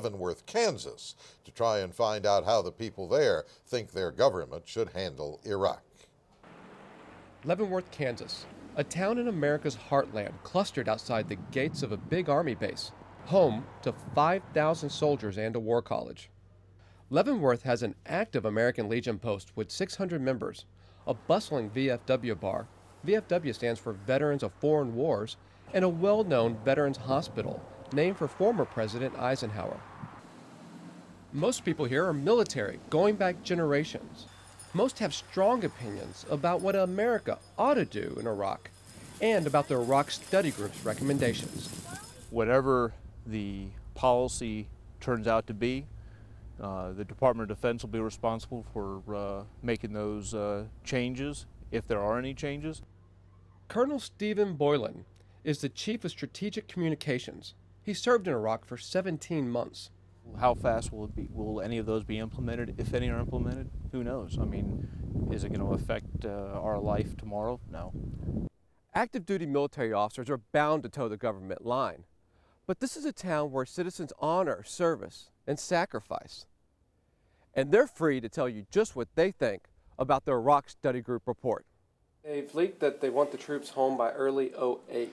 Leavenworth, Kansas, to try and find out how the people there think their government should handle Iraq. Leavenworth, Kansas, a town in America's heartland clustered outside the gates of a big army base, home to 5,000 soldiers and a war college. Leavenworth has an active American Legion post with 600 members, a bustling VFW bar, VFW stands for Veterans of Foreign Wars, and a well-known veterans hospital named for former President Eisenhower. Most people here are military, going back generations. Most have strong opinions about what America ought to do in Iraq and about the Iraq Study Group's recommendations. Whatever the policy turns out to be, the Department of Defense will be responsible for making those changes, if there are any changes. Colonel Stephen Boylan is the Chief of Strategic Communications. He served in Iraq for 17 months. How fast will it be? Will any of those be implemented? If any are implemented, who knows? I mean, is it going to affect our life tomorrow? No. Active duty military officers are bound to toe the government line. But this is a town where citizens honor service and sacrifice. And they're free to tell you just what they think about the Iraq Study Group report. They've leaked that they want the troops home by early '08,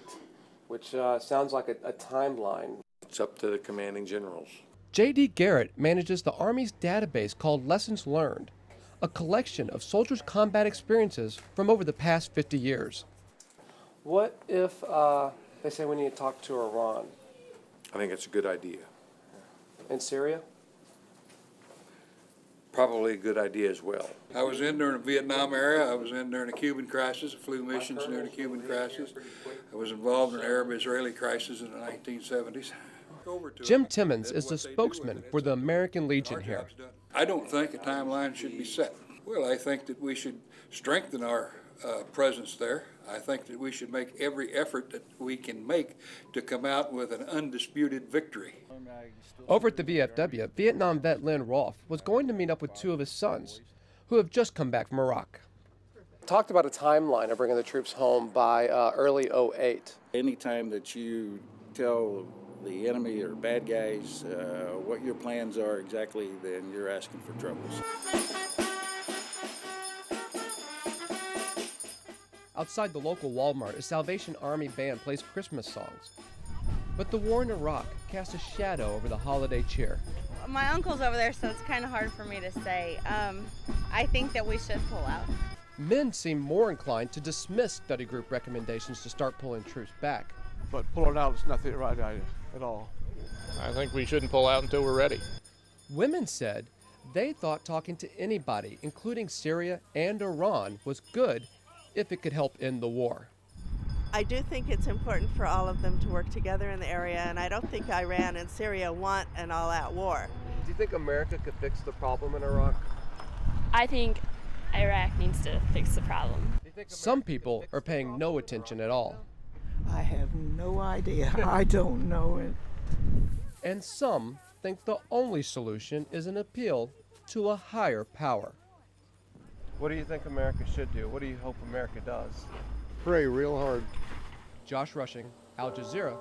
which sounds like a timeline. It's up to the commanding generals. J.D. Garrett manages the Army's database called Lessons Learned, a collection of soldiers' combat experiences from over the past 50 years. What if they say we need to talk to Iran? I think it's a good idea. In Syria? Probably a good idea as well. I was in during the Vietnam era. I was in during the Cuban crisis, flew missions during the Cuban crisis. I was involved in the Arab-Israeli crisis in the 1970s. Jim Timmons is the spokesman for the American Legion here. I don't think a timeline should be set. Well, I think that we should strengthen our presence there. I think that we should make every effort that we can make to come out with an undisputed victory. Over at the VFW, Vietnam vet Lynn Rolfe was going to meet up with two of his sons, who have just come back from Iraq. Talked about a timeline of bringing the troops home by early '08. Anytime that you tell the enemy or bad guys what your plans are exactly, then you're asking for troubles. Outside the local Walmart, a Salvation Army band plays Christmas songs. But the war in Iraq casts a shadow over the holiday cheer. My uncle's over there, so it's kind of hard for me to say. I think that we should pull out. Men seem more inclined to dismiss study group recommendations to start pulling troops back. But pulling out is not the right idea at all. I think we shouldn't pull out until we're ready. Women said they thought talking to anybody, including Syria and Iran, was good if it could help end the war. I do think it's important for all of them to work together in the area, and I don't think Iran and Syria want an all-out war. Do you think America could fix the problem in Iraq? I think Iraq needs to fix the problem. Some people are paying no attention at all. I have no idea. I don't know it. And some think the only solution is an appeal to a higher power. What do you think America should do? What do you hope America does? Pray real hard. Josh Rushing, Al Jazeera,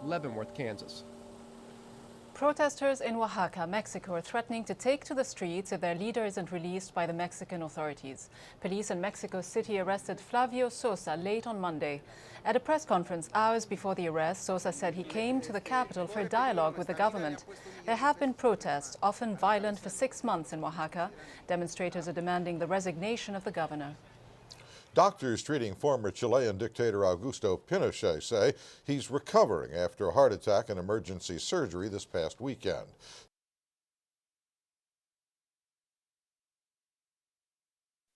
Leavenworth, Kansas. Protesters in Oaxaca, Mexico, are threatening to take to the streets if their leader isn't released by the Mexican authorities. Police in Mexico City arrested Flavio Sosa late on Monday. At a press conference hours before the arrest, Sosa said he came to the capital for a dialogue with the government. There have been protests, often violent, for 6 months in Oaxaca. Demonstrators are demanding the resignation of the governor. Doctors treating former Chilean dictator Augusto Pinochet say he's recovering after a heart attack and emergency surgery this past weekend.